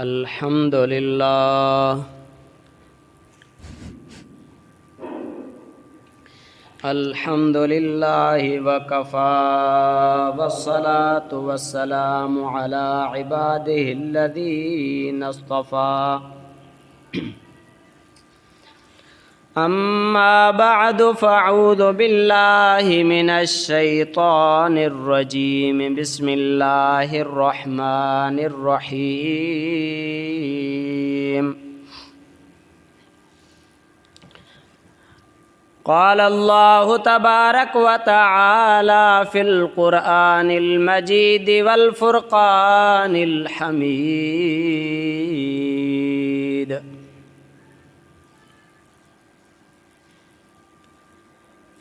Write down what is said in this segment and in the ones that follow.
अल्हम्दुलिल्लाह अल्हम्दुलिल्लाहि वकफ़ा वस्सलातु वस्सलामु अला इबादिहिल्लज़ीना इस्तफ़ा अम्मा बअदु फ़अऊज़ु बिल्लाहि मिनश शैतानिर रजीम बिस्मिल्लाहिर रहमानिर रहीम क़ाल अल्लाहु तबारक व तआला फ़िल क़ुरआनिल मजीद वल फ़ुरक़ानिल हमीद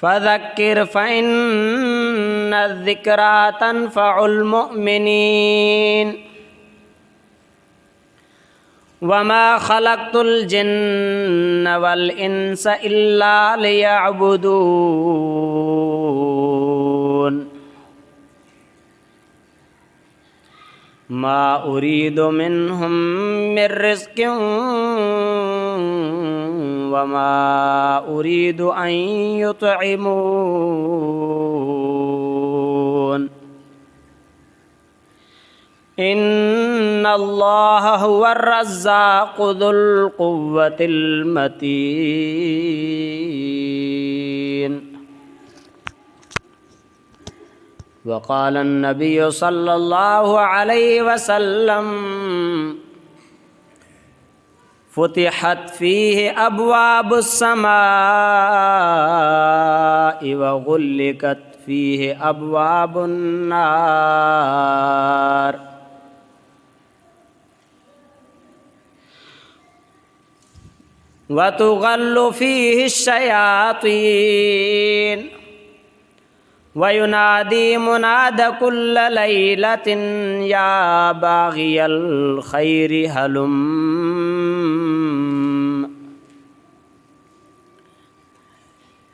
फ़ज़क्किर फ़इन्नज़्ज़िक्रा तन्फ़उल मुअमिनीन वमा खलक़तुल जिन्न वल इंस इल्ला लियअबुदून मा उरीदु मिन्हुम मिर रिज़्क़िन वमा उरीदु अन युतइमून इन्नल्लाह हुवर रज़्ज़ाक़ु ज़ुल क़ुव्वतिल मतीन वक़ाल अन्नबिय्यु सल्लल्लाहु अलैहि वसल्लम फ़ुतिहत फ़ीहि अब्वाबुस समाइ व ग़ुल्लिक़त फ़ीहि अब्वाबुन नार व तुग़ल्लु फ़ीहि शयातीन व युनादी मुनाद कुल्ल लैलतिन या बाग़ियल खैरि हलुम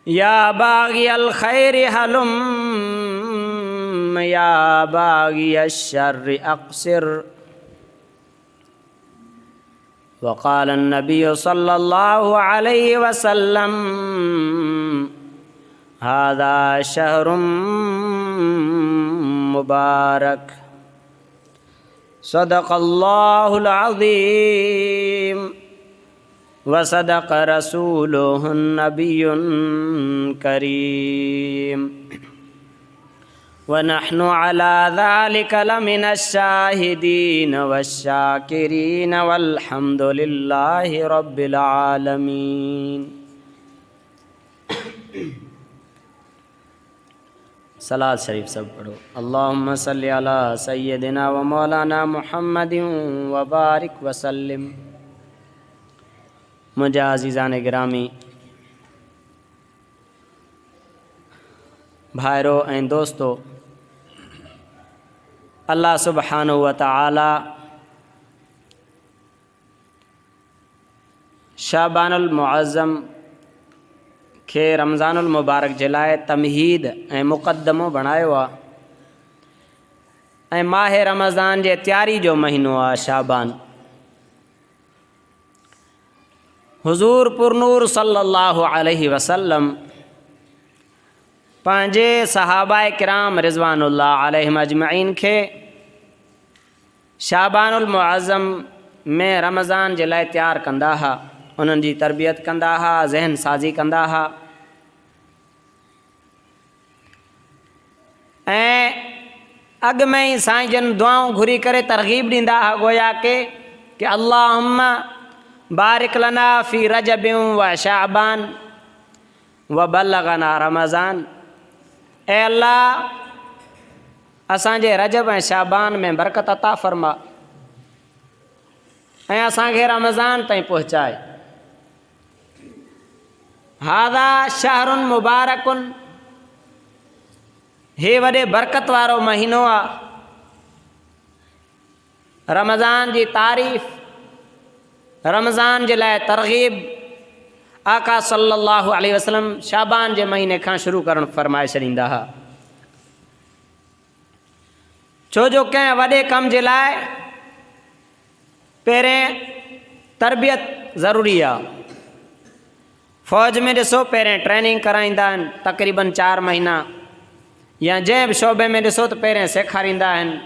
या बाग़ियल खैरि हलुम या बाग़ियश शर्रि अक़सिर वक़ाल अन्नबिय्यु सल्लल्लाहु अलैहि वसल्लम हाज़ा शहरुम मुबारक सदक़ल्लाहुल अज़ीम व सदक़ रसूलुहुन नबियुन करीम व नहनु अला ज़ालिका लमिनश शाहिदीन वश्शाकिरीन वल्हम्दुलिल्लाहि रब्बिल आलमीन। सलात शरीफ सब पढ़ो। अल्लाहुम्मा सल्लि अला सय्यदिना व मौलाना मुहम्मदिन व बारिक व सल्लिम। मुझे अज़ीज़ान गिरामी भाइरो ऐं दोस्तो, अल्लाह सुब्हानहु व तआला शाबानुल मुअज़्ज़म खे रमज़ानुल मुबारक जे लाइ तमहीद ऐं मुक़दमो बणायो आहे ऐं माह रमज़ान जे तयारी जो महीनो आहे शाबान। हुज़ूर पुरनूर सल्लल्लाहु अलैहि वसल्लम पंहिंजे सहाबाए किराम रिज़वानुल्लाह अलैहिम अजमईन खे शाबानुल मुअज़्ज़म में रमज़ान जे लाइ तयारु कंदा हुआ, उन्हनि जी तरबियत कंदा हुआ, ज़हन साज़ी कंदा हुआ ऐं अॻु में ई साईं जन दुआऊं घुरी करे तरग़ीब ॾींदा हुआ गोया कि अल्लाहुम्मा बारिक लना फ़ी रजबिन व शाबान व बल्लगना रमज़ान। ए अल्लाह असांजे रजब ऐं शाबान में बरकत अता फ़रमा ऐं असांखे रमज़ान ताईं पहुचाए। हाज़ा शहरुन मुबारकुन, हे वॾे बरकत वारो महीनो आहे। रमज़ान जी तारीफ़, रमज़ान जे लाइ तरग़ीब आका सल्लल्लाहु अलैहि वसल्लम शाबान जे महीने खां शुरू करणु फ़रमाए छॾींदा हुआ। छो जो कंहिं वॾे कम जे लाइ पहिरें तरबियत ज़रूरी आहे। फ़ौज में ॾिसो पहिरें ट्रेनिंग कराईंदा आहिनि तक़रीबन 4 महीना, या जंहिं बि शोबे में ॾिसो त पहिरें सेखारींदा आहिनि।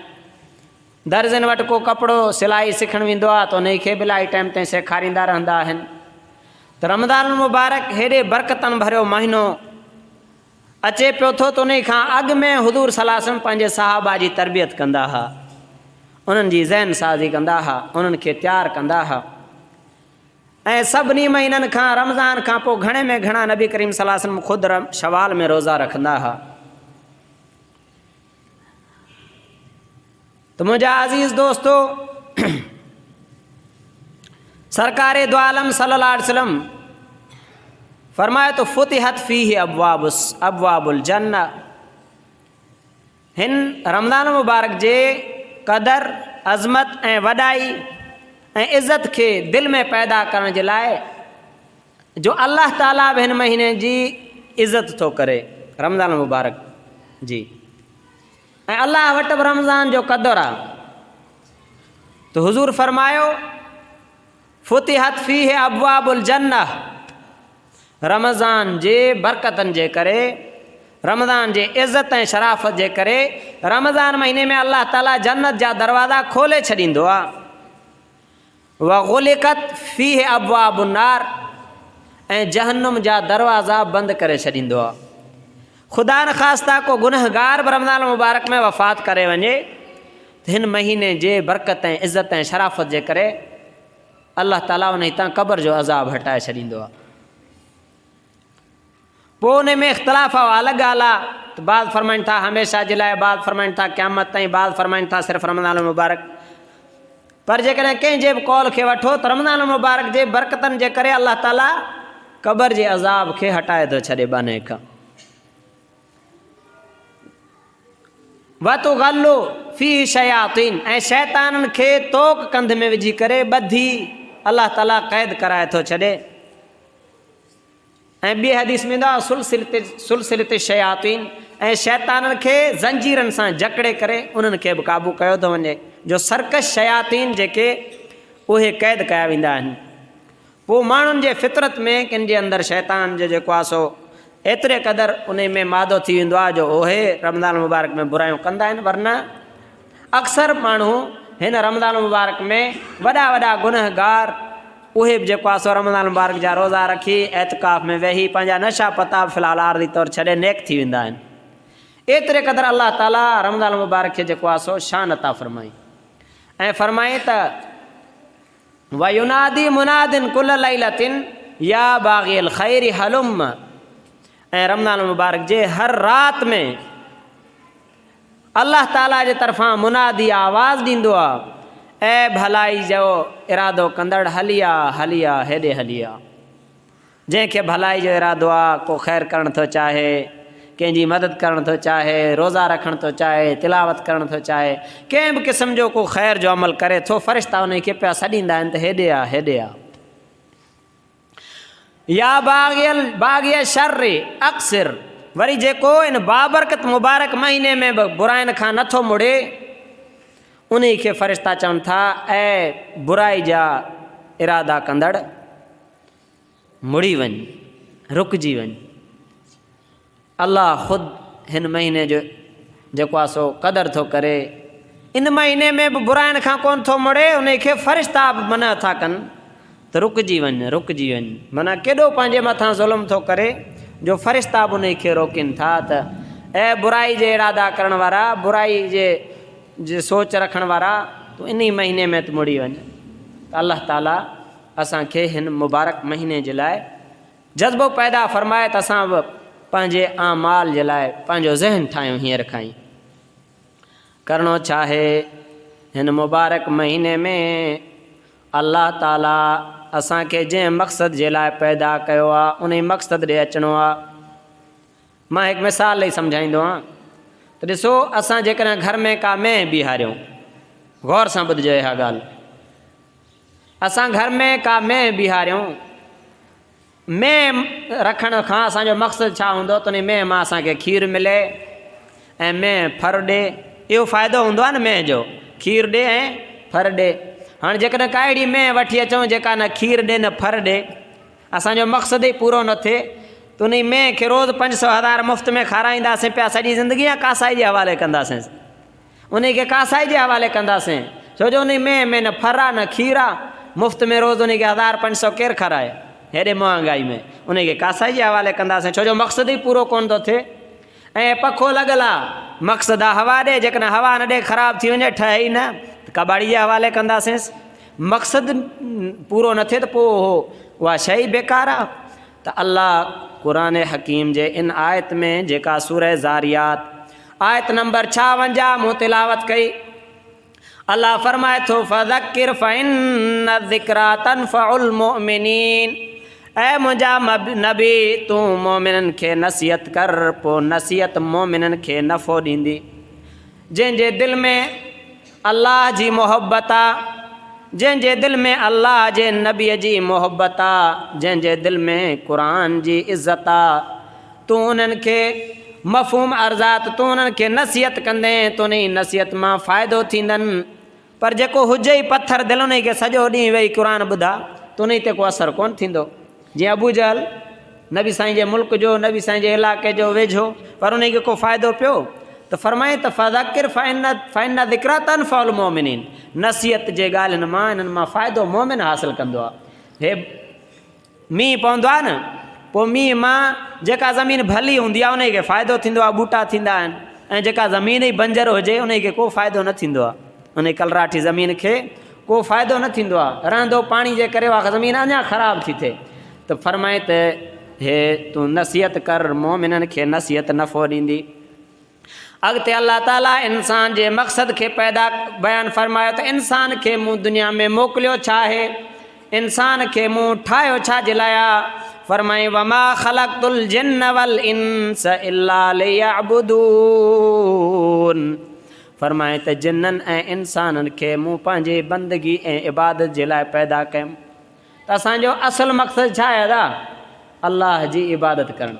दर्जन वटि को कपिड़ो सिलाई सिखणु वेंदो आहे त उनखे बि इलाही टाइम ताईं सेखारींदा रहंदा आहिनि। त रमज़ान मुबारक हेॾे बरकतनि भरियो महीनो अचे पियो थो त उन खां अॻु में हुज़ूर सल्लल्लाहु अलैहि वसल्लम पंहिंजे सहाबा जी तरबियत कंदा हुआ, उन्हनि जी ज़हन साज़ी कंदा हुआ, उन्हनि खे तयारु कंदा हुआ। ऐं सभिनी महीननि खां रमज़ान खां पोइ घणे में घणा नबी करीम सल्लल्लाहु अलैहि वसल्लम ख़ुदि शवाल में रोज़ा रखंदा हुआ। तो मुंहिंजा अज़ीज़ दोस्तो, सरकार दो आलम सल्लल्लाहु अलैहि वसल्लम फरमाए तो फुतिहत फ़ीही अबवाबुल जन्ना। हिन रमज़ान मुबारक जे क़दर अज़मत ऐं वॾाई ऐं इज़त खे दिलि में पैदा करण जे लाइ जो अल्लाह ताला बि हिन महीने जी इज़त थो करे रमज़ान मुबारक जी, ऐं अल्लाह वटि बि रमज़ान जो क़दुरु आहे। तो हुज़ूर फरमायो फुतिहत फ़ीही अबवाबुल जन्ना, रमज़ान जे बरकतनि जे करे, रमज़ान जे इज़त ऐं शराफ़त जे करे रमज़ान महीने में अल्लाह ताला जन्नत जा दरवाज़ा खोले छॾींदो आहे। वग़ुलिक़त फ़ीही अबवाबुन नार, ऐं जहन्नुम जा दरवाज़ा बंदि करे छॾींदो आहे। ख़ुदा न ख़ास्ता को गुनहगार बि रमज़ान मुबारक में वफ़ात करे वञे त हिन महीने जे बरकत ऐं इज़त ऐं शराफ़त जे करे अल्लाह ताला उन हितां क़ब्र जो अज़ाब हटाए छॾींदो आहे। पोइ उन में इख़्तिलाफ़ आहे, अलॻि ॻाल्हि आहे त बाद फरमाइनि था हमेशह जे लाइ, बाद फरमाइनि था क़यामत ताईं, बाद फरमाइनि था सिर्फ़ु रमज़ान मुबारक। पर जेकॾहिं कंहिंजे बि कौल खे वठो त रमज़ान मुबारक जे बरकतनि जे करे अल्लाह ताला क़ब्र जे अज़ाब खे हटाए थो छॾे बाने खां। वतु गल्लो फ़ी शयातीन, ऐं शैताननि खे तोक कंध में विझी करे ॿधी अल्लाह ताला क़ैद कराए थो छॾे। ऐं ॿी हदीस में ईंदो आहे सुलसिलत शयातीन, ऐं शैताननि खे ज़ंजीरनि सां जकड़े करे उन्हनि खे बि क़ाबू कयो थो वञे। जो सर्कश शयातीन जेके उहे क़ैद कया वेंदा आहिनि। पोइ माण्हुनि जे फितरत में किन जे अंदरि शैतान जो जेको आहे सो एतिरे क़दुरु उन में मादो थी वेंदो आहे जो उहे रमज़ान मुबारक में बुरायूं कंदा आहिनि। वरना अक्सर माण्हू हिन रमज़ान मुबारक में वॾा वॾा गुनहगार उहे बि जेको आहे सो रमज़ान मुबारक जा रोज़ा रखी एतिकाफ़ में वेही पंहिंजा नशा पता फ़िलहालु आरज़ी तौरु छॾे नेक थी वेंदा आहिनि। एतिरे क़दुरु अल्लाह ताला रमज़ान मुबारक खे जेको आहे सो शान अता फ़रमाई, ऐं फ़रमाई त वयुनादी मुनादिन कुल लैलतिन या बाग़ियल ख़ैरि हलुम, ऐं रमज़ान मुबारक जे हर राति में अल्लाह ताला जे तरफ़ां मुनादी आवाज़ ॾींदो आहे, ऐं भलाई जो इरादो कंदड़ हलिया हलिया हेॾे हलिया। जंहिंखे भलाई जो इरादो आहे, को ख़ैर करणु थो चाहे, कंहिंजी मदद करणु थो चाहे, रोज़ा रखणु थो चाहे, तिलावत करणु थो चाहे, कंहिं बि क़िस्म जो को ख़ैर जो अमल करे थो, फ़रिश्ता उन खे पिया सॾींदा आहिनि त हेॾे आहे हेॾे आहे। या बाग़िय शर्रि अक्सर, वरी जेको इन बाबरकत मुबारक महीने में बि बुराइनि खां नथो मुड़े उन खे फ़रिश्ता चवनि था ऐं बुराई जा इरादा कंदड़ मुड़ी वञ, रुकिजी वञ। अल्लाह ख़ुदि हिन महीने जो जेको आहे सो क़दुरु थो करे, इन महीने में बि बुराइनि खां कोन थो मुड़े, उन खे फ़रिश्ता बि मना था कनि त रुकिजी वञ रुकिजी वञ। माना केॾो पंहिंजे मथां ज़ुल्म थो करे जो फ़रिश्ता बि उन खे रोकनि था त ऐं बुराई जे इरादा करण वारा, बुराई जे सोच रखण वारा, तूं इन महीने में तूं मुड़ी वञ। त अल्लाह ताला असांखे हिन मुबारक महीने जे लाइ जज़्बो पैदा फ़रमाए त असां बि पंहिंजे आमाल जे लाइ पंहिंजो ज़हन ठाहियूं हींअर खां ई। करिणो छा आहे हिन मुबारक महीने में अल्लाह ताला असांखे जंहिं मक़सद जे लाइ पैदा कयो आहे उन मक़सद ॾे अचिणो आहे। मां हिकु मिसाल ॾेई सम्झाईंदो आहियां त ॾिसो, असां जेकॾहिं घर में का मेंह बीहारियूं, गौर सां ॿुधिजो इहा ॻाल्हि, असां घर में का मेंह बीहारियूं, मेंह रखण खां असांजो मक़सदु छा हूंदो त उन मेंह मां असांखे खीरु मिले ऐं मेंह फर ॾे। इहो फ़ाइदो हूंदो आहे न मेंह जो, खीरु ॾे ऐं फर ॾे। हाँ जेकॾहिं का अहिड़ी में वठी अचूं जेका न खीर ॾे न फर ॾे, असांजो मक़सदु ई पूरो न थिए, त उन में खे रोज़ु 500,000 मुफ़्त में खाराईंदासीं पिया, सॼी ज़िंदगी या कासाई जे हवाले कंदासीं, उन खे कासाई जे हवाले कंदासीं, छो जो उन में न फर आहे न खीर आहे, मुफ़्त में रोज़ु उन खे 1,500 केरु खाराए हेॾे महांगाई में, उन खे कासाई जे हवाले कंदासीं, छो जो मक़सदु ई पूरो कोन थो थिए। ऐं पखो लॻल आहे, मक़सदु आहे हवा ॾे, जेकॾहिं हवा न ॾे ख़राबु थी वञे ठहे ई न, कबाड़ी जे हवाले कंदासीं। मक़सदु पूरो न थिए त पोइ उहा शइ बेकार आहे। त अल्लाह क़ुरान हकीम जे इन आयत में जेका सूरह ज़ारियात आयत नंबर 56 मूं तिलावत कई, अल्लाह फरमाए थो फ़ज़क्किर फ़इन्न ज़िक्रा तनफ़उल मुमिनीन, ऐं मुंहिंजा नबी तूं मोमिननि खे नसीहत कर, पोइ नसीहत मोमिननि खे नफ़ो ॾींदी। जंहिंजे दिलि में अल्लाह जी मोहबत आहे, जंहिंजे दिलि में अल्लाह जे नबीअ जी मोहबत आहे, जंहिंजे दिलि में क़ुरान जी इज़त आहे, तूं उन्हनि खे मफ़हूम अर्ज़ात, तूं उन्हनि खे नसीहत कंदे त उन नसीहत मां फ़ाइदो थींदनि। पर जेको हुजे ई पथर दिलि, उन खे सॼो ॾींहुं वेही क़ुरान ॿुधा त उन ते को असरु कोन्ह थींदो। जीअं अबू जहल नबी साईं जे मुल्क जो, नबी साईं जे इलाइक़े जो वेझो, पर उन खे को फ़ाइदो पियो त फरमाए त फ़ज़क्किर फ़इन्न ज़िक्रा तनफ़उल मुमिनीन, नसीहत जे ॻाल्हियुनि मां इन्हनि मां फ़ाइदो मोमिन हासिलु कंदो आहे। हे मींहुं पवंदो आहे न, पोइ मींहं मां जेका ज़मीन भली हूंदी आहे उन खे फ़ाइदो थींदो आहे, ॿूटा थींदा आहिनि, ऐं जेका ज़मीन ई बंजर हुजे उन खे को फ़ाइदो न थींदो आहे, उन कलराठी ज़मीन खे को फ़ाइदो न थींदो आहे, रहंदो पाणी जे करे उहा ज़मीन अञा ख़राबु थी थिए। त फरमाए त हे तूं नसीहत कर, मोमिननि खे नसीहत नफ़ो ॾींदी। अॻिते अल्लाह ताला इंसान जे मक़सद खे पैदा बयानु फरमायो त इंसान खे मूं दुनिया में मोकिलियो छा आहे, इंसान खे मूं ठाहियो छा जे लाइ आहे। फरमाई वमा ख़लक़तुल जिन्न वल इंस इल्ला लियअबुदून, फरमाए त जिन्ननि ऐं इंसाननि खे मूं पंहिंजे बंदगी ऐं इबादत जे लाइ पैदा कयुमि। त असांजो असुलु मक़सदु छा आहे अदा? अल्लाह जी इबादत करणु।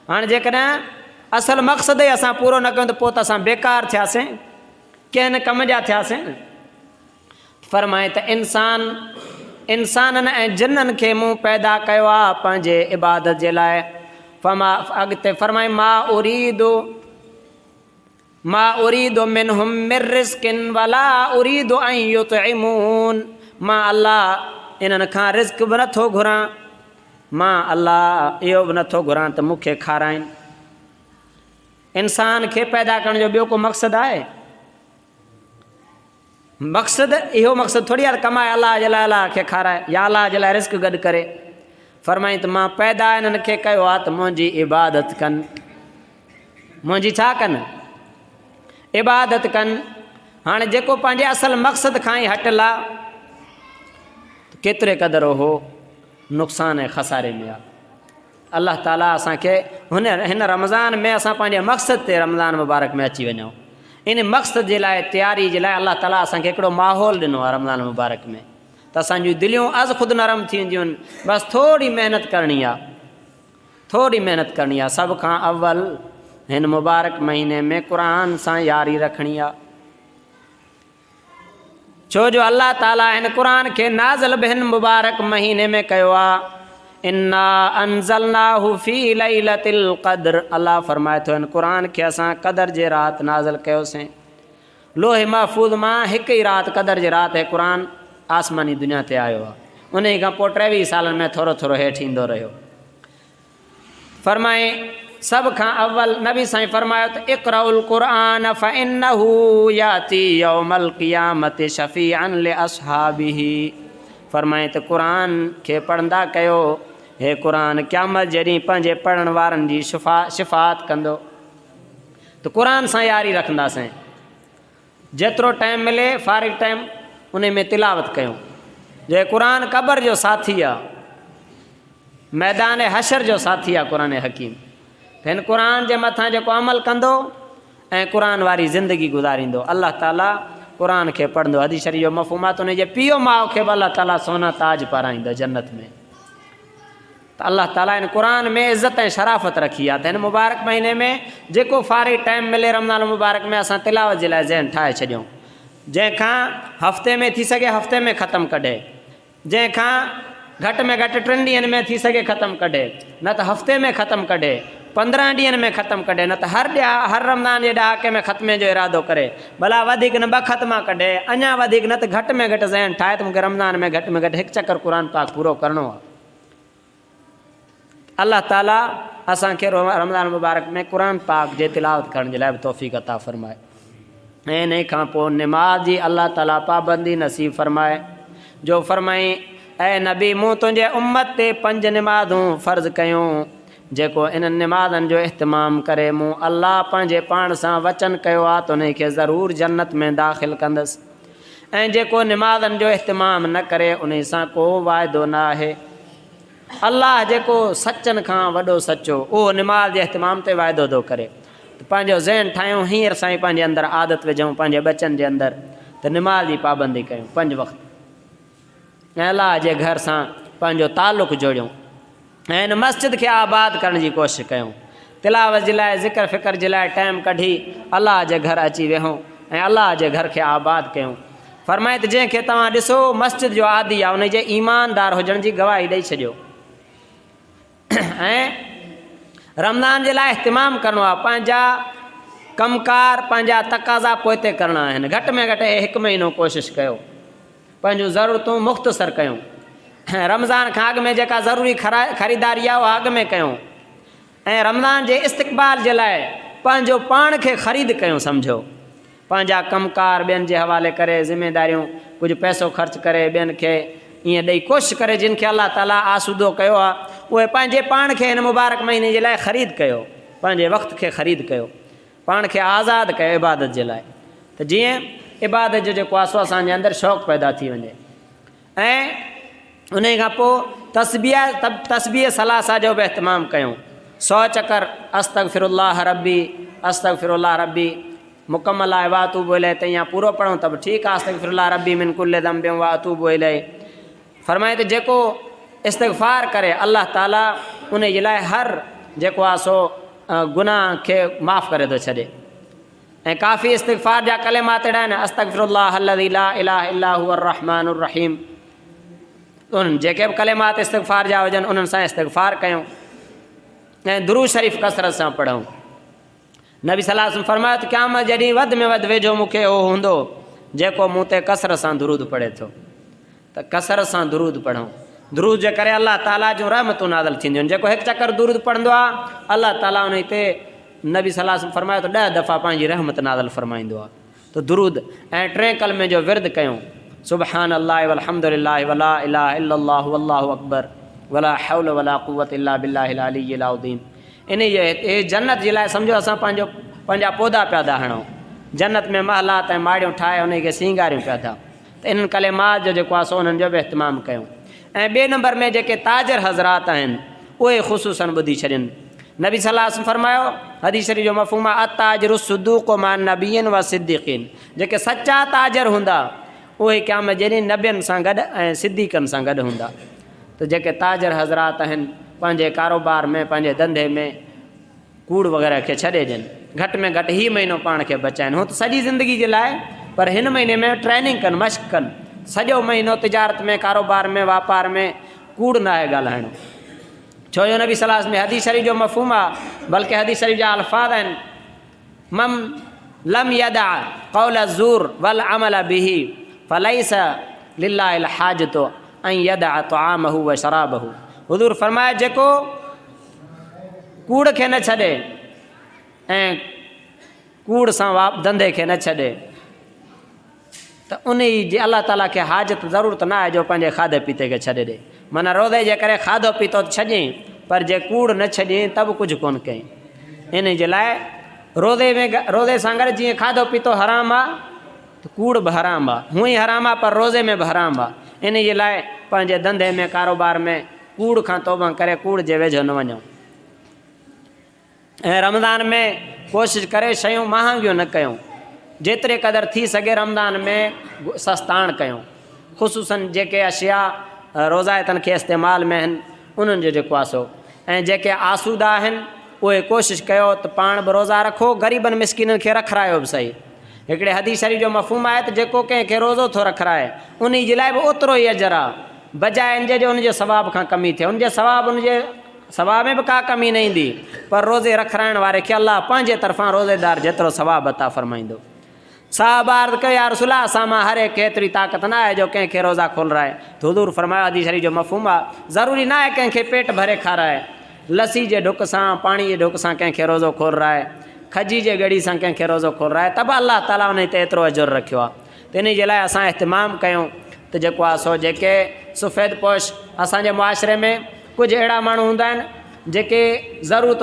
हाणे जेकॾहिं असुलु मक़सदु ई असां पूरो न कयूं त पोइ त असां बेकार थियासीं, कंहिं न कम जा थियासीं न। फरमाए त इंसाननि ऐं जिन्ननि खे मूं पैदा कयो आहे पंहिंजे इबादत जे लाइ। फमा अॻिते फरमाए मा उरीदु मिनहुम मिर रिज़्क़िन वला उरीदु अन युतइमून, मां अल्लाह इन्हनि खां रिज़्क़ बि नथो घुरां, मां अल्लाह इहो बि नथो घुरां त मूंखे खाराइनि। इंसान खे पैदा करण जो ॿियो को मक़सदु आहे? मक़सदु इहो मक़सदु थोरी आहे कमाए अलाह जे लाइ अलाह खे खाराए या अलाह जे लाइ रिज़्क़ गॾु करे। फरमाई त मां पैदा इन्हनि खे कयो आहे त मुंहिंजी इबादत कनि, मुंहिंजी छा कनि? इबादत कनि। हाणे जेको पंहिंजे असुलु मक़सद खां ई हटियलु आहे केतिरे क़दुरु हो नुक़सान ऐं खसारे में आहे। अल्लाह ताला असांखे हिन रमज़ान में असां पंहिंजे मक़सद ते रमज़ान मुबारक में अची वञूं, इन मक़सद जे लाइ तयारी जे लाइ अल्लाह ताला असांखे हिकिड़ो माहौल ॾिनो आहे रमज़ान मुबारक में, त असांजूं दिलियूं अज़ ख़ुदि नरम थी वेंदियूं आहिनि। बसि थोरी महिनत करणी आहे, थोरी महिनत करणी आहे। सभ खां अव्वल हिन मुबारक महीने में क़ुरान सां यारी रखणी आहे, छो जो अल्लाह ताला हिन क़ुरान खे नाज़िल बि हिन मुबारक महीने में कयो आहे। इन्ना अंज़लनाहु फी लैलतिल क़द्र, अल्लाह फरमाए थो हिन क़ुरान खे असां क़दर जे राति नाज़िल कयोसीं। लोहे महफ़ूज़ मां हिकु ई राति क़दर जे राति हे क़ुरान आसमानी दुनिया ते आयो आहे। उन खां पोइ 23 सालनि में थोरो थोरो हेठि ईंदो रहियो। फरमाए सभ खां अव्वल नबी साईं फरमायो त इक़राउल क़ुरान फ़इन्नहु याती यौमल क़ियामति शफ़ीअन लिअस्हाबिही, फरमाए त क़ुरान खे पढ़ंदा कयो, हे क़ुरान क़यामत जॾहिं पंहिंजे पढ़ण वारनि जी शिफ़ात कंदो। त क़ुरान सां यारी रखंदासीं, जेतिरो टाइम मिले फ़ारिग टाइम उन में तिलावत कयूं। जे क़ुरान क़बर जो साथी आहे, मैदान हशर जो साथी आहे क़ुरान हकीम। त हिन क़ुरान जे मथां जेको अमल कंदो ऐं क़ुरान वारी ज़िंदगी गुज़ारींदो, अल्लाह ताला क़ुरान खे पढ़ंदो। हदीस शरीफ़ जो मफ़हूम आहे त उनजे पीउ माउ खे बि अल्लाह ताला सोना ताज पाराईंदो जन्नत में। त अल्लाह ताला हिन क़ुरान में इज़त ऐं शराफ़त रखी आहे। त हिन मुबारक महीने में जेको फ़ारिग टाइम मिले रमज़ान मुबारक में असां तिलावत जे लाइ ज़हन ठाहे छॾियूं, जंहिंखां हफ़्ते में थी सघे हफ़्ते में ख़तमु कढे, जंहिंखां घटि में घटि 3 ॾींहंनि में थी सघे ख़तमु कढे, न त हफ़्ते में ख़तमु कढे, 15 ॾींहंनि में ख़तमु कढे, न त हर रमज़ान जे ॾहाके में ख़तमे जो इरादो करे, भला वधीक न 2 ख़तमा कढे, अञा वधीक न त घटि में घटि ज़हन ठाहे त मूंखे रमज़ान में घटि में घटि 1 चकर क़ुर पाक पूरो करिणो आहे। अल्लाह ताला असांखे रमज़ान मुबारक में क़ुर पाक जे तिलावत करण जे लाइ बि तौफ़ीक़ अता फ़रमाए ऐं इन खां पोइ निमाज़ जी अल्लाह ताला पाबंदी नसीब फ़रमाए। जो फ़रमाई ऐं नबी मूं तुंहिंजे उम्मत ते 5 निमाज़ूं फ़र्ज़ कयूं, जेको इन्हनि निमाज़नि जो इहतमाम करे मूं अल्लाह पंहिंजे पाण सां वचन कयो आहे त उन खे ज़रूरु जन्नत में दाख़िल कंदसि, ऐं जेको निमाज़नि जो इहतमाम न करे उन सां को वाइदो न आहे। अल्लाह जेको सचनि खां वॾो सचो उहो निमाज़ जे इहतमाम ते वाइदो थो करे। त पंहिंजो ज़हन ठाहियूं, हींअर साईं पंहिंजे अंदरि आदत विझूं, पंहिंजे बचनि जे अंदरि त निमाज़ जी पाबंदी कयूं 5 वक़्त, ऐं अलाह जे घर सां पंहिंजो तालुक़ु जोड़ियूं ऐं इन मस्जिद खे आबाद करण जी कोशिशि कयूं। तिलावत जे लाइ, ज़िक्र फ़िक्र जे लाइ टाइम कढी अलाह जे घर अची वेहूं ऐं अलाह जे घर खे आबाद कयूं। फ़रमाए त जंहिंखे तव्हां ॾिसो मस्जिद जो आदी आहे, उनजे ईमानदार हुजण जी गवाही ॾेई छॾियो। ऐं रमज़ान जे लाइ इहतमाम करिणो आहे, पंहिंजा कमकार पंहिंजा तक़ाज़ा पोइते करिणा आहिनि। घटि में घटि 1 महीनो कोशिशि कयो, पंहिंजूं ज़रूरतूं मुख़्तसर कयूं। रमज़ान खां अॻु में जेका ज़रूरी ख़रीदारी आहे उहा अॻु में कयूं, ऐं रमज़ान जे इस्तक़बाल जे लाइ पंहिंजो पाण खे ख़रीद कयूं। सम्झो पंहिंजा कमकार ॿियनि जे हवाले करे, ज़िमेदारियूं कुझु पैसो ख़र्च करे ॿियनि खे ईअं ॾेई कोशिशि करे, जिन खे अल्लाह ताला आसूदो कयो आहे उहे पंहिंजे पाण खे हिन मुबारक महीने जे लाइ ख़रीद कयो, पंहिंजे वक़्त खे ख़रीद कयो, पाण खे आज़ादु कयो इबादत जे लाइ, त जीअं इबादत जो जेको आहे सो असांजे अंदरि शौक़ु पैदा थी वञे। ऐं उन खां पोइ तस्बीह सलासा जो बि इहतमाम कयूं। 100 चकर अस्तगफिरुल्लाह रब्बी अस्तगफिरुल्लाह रब्बी मुकमल आहे, वा अतूबु इलैहि, त ईअं पूरो पढ़ूं त बि ठीकु आहे। अस्तगफिरुल्लाह रब्बी मिन कुल्लि ज़ंबिन वा अतूबु इलैहि। फ़रमाए त जेको इस्तग़फ़ार करे अल्लाह ताला उन जे लाइ हर जेको आहे सो गुनाह खे माफ़ करे थो छॾे। ऐं काफ़ी इस्तग़फ़ार जा कलिमात अहिड़ा आहिनि, अस्तग़फिरुल्लाह अल्लज़ी ला इलाहा इल्ला हुवर रहमानुर रहीम। उन्हनि जेके बि कलिमात इस्तग़फ़ार जा हुजनि उन्हनि सां इस्तग़फ़ार कयूं ऐं दुरूद शरीफ़ कसरत सां पढ़ूं। नबी सल्लल्लाहु अलैहि वसल्लम फ़रमायो त क़यामत जॾहिं वधि में वधि वेझो मूंखे उहो हूंदो जेको मूं ते कसरत सां दुरूद पढ़े थो। त कसरत सां दुरूद पढ़ूं, दुरूद जे करे अल्लाह ताला जूं रहमतूं नाज़िल थींदियूं आहिनि। जेको 1 चकर दुरूद पढ़ंदो आहे अल्लाह ताला उन ते नबी सल्लल्लाहु अलैहि वसल्लम फ़रमायो त 10 दफ़ा पंहिंजी रहमत नाज़िल फ़रमाईंदो आहे। त दुरूद ऐं 3 कलमे जो विर्द कयूं, सुबहान अल्लाह वल्हम्दुलिल्लाह वला इलाहा इल्लल्लाहु वल्लाहु अकबर वला हौल वला कुव्वत इल्ला बिल्लाहिल अलिय्यिल अज़ीम। इन जे जन्नत जे लाइ सम्झो असां पंहिंजा पौधा पिया था हणूं, जन्नत में महलात ऐं माड़ियूं ठाहे उन खे सींगारियूं पिया था। त इन्हनि कलिमात जो जेको आहे सो उन्हनि जो बि इहतमाम कयूं। ऐं ॿिए नंबर में जेके ताजर हज़रात आहिनि उहे ख़ुसूसन ॿुधी छॾनि। नबी सल्लल्लाहु अलैहि वसल्लम फ़रमायो, हदीस शरीफ़ जो मफ़हूम आहे, अताजिरु सुद्दूक़ु मा नबिय्यिन व सिद्दीक़ीन। जेके सचा ताजर हूंदा उहे क़यामत जॾहिं नबियनि सां गॾु ऐं सिद्दीक़नि सां गॾु हूंदा। त जेके ताजर हज़रात आहिनि पंहिंजे कारोबार में, पंहिंजे धंधे में कूड़ वग़ैरह खे छॾे ॾियनि। घटि में घटि हीउ महीनो पाण खे बचाइनि। हू त सॼी ज़िंदगी जे लाइ, पर हिन महीने में ट्रेनिंग कनि, मश्क कनि। सॼो महीनो तिजारत में, कारोबार में, वापार में कूड़ न आहे ॻाल्हाइणो। छो जो नबी सल्लल्लाहु अलैहि वसल्लम में हदीस शरीफ़ जो मफ़हूम आहे, बल्कि हदीस शरीफ़ जा अल्फाज़ आहिनि, मम लम यदा क़ौल ज़ूर वल अमल बिही फलैस लिल्लाहिल हाजतु अन यदा तआमहु व शराबहु। हुज़ूर फ़रमाए जेको कूड़ खे न छॾे ऐं कूड़ सां धंधे खे न छॾे त उन जी अल्लाह ताला खे हाजत ज़रूरत न आहे जो पंहिंजे खाधे पीते खे छॾे ॾे। माना रोज़े जे करे खाधो पीतो छॾियईं, पर जे कूड़ न छॾियईं त बि कुझु कोन कयईं। इन जे लाइ रोज़े सां गॾु जीअं खाधो पीतो हराम आहे त कूड़ बि हराम आहे, हूअं ई हराम आहे पर रोज़े में बि हराम आहे। इन जे लाइ पंहिंजे धंधे में, कारोबार में कूड़ खां तौबा करे कूड़ जे वेझो न वञूं। ऐं रमज़ान में कोशिशि करे शयूं महांगियूं न कयूं, जेतिरे क़दुरु थी सघे रमज़ान में सस्ताण कयूं। ख़ुसूसन जेके अशिया रोज़ायतनि खे इस्तेमाल में आहिनि उन्हनि जो जेको आहे सो, ऐं जेके आसूदा आहिनि उहे कोशिशि कयो त पाण बि रोज़ा रखो, ग़रीबनि मिसकिननि खे रखारायो बि सही। हिकिड़े हदीस शरीफ़ जो मफ़हूम आहे त जेको कंहिंखे रोज़ो थो रखाए उन जे लाइ बि ओतिरो ई अजर आहे बजाए इन जो उनजे सवाब खां कमी थिए उनजे सवाब में बि का कमी न ईंदी पर रोज़े रखाइण वारे खे अलाह पंहिंजे तरफ़ां रोज़ेदार जेतिरो सवाब अता फ़रमाईंदो। साहब अर्ज़ कयो या रसूल अल्लाह असां मां हर एक खे एतिरी ताक़त न आहे जो कंहिंखे रोज़ा खोलराए। त हुज़ूर फरमायो हदीस शरीफ़ जो मफ़हूम आहे ज़रूरी न आहे कंहिंखे पेट भरे खाराए, लस्सी जे ढुक सां पाणी जे ढुक सां कंहिंखे रोज़ो खोलराए, खजी जे गड़ी सां कंहिंखे रोज़ो खोलराए त बि अलाह ताला उन ते एतिरो अजुर रखियो आहे। त इन जे लाइ असां इहतमाम कयूं त जेको आहे सो जेके सफ़ेद पोश असांजे मुआशिरे में कुझु अहिड़ा माण्हू हूंदा आहिनि जेके ज़रूरत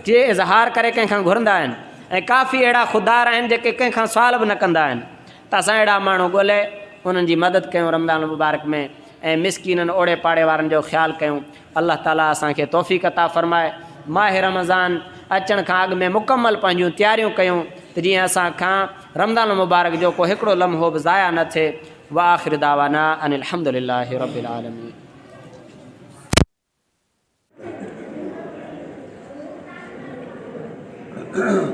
जे इज़हार करे कंहिंखां घुरंदा आहिनि ऐं काफ़ी अहिड़ा ख़ुददार आहिनि जेके कंहिंखां सुवाल बि न कंदा आहिनि। त असां अहिड़ा माण्हू ॻोल्हे उन्हनि जी मदद कयूं रमज़ान मुबारक में ऐं मिसकीननि ओड़े पाड़े वारनि जो ख़्यालु कयूं। अल्लाह ताला असांखे तौफ़ीक़ अता फ़रमाए। माह रमज़ान अचण खां अॻु में मुकमल पंहिंजूं तयारियूं कयूं त जीअं असांखां रमज़ान मुबारक जो को हिकिड़ो लम्हो बि ज़ाया न थिए। व आख़िर दावाना अनिल हम्दुलिल्लाहि रब्बिल आलमीन।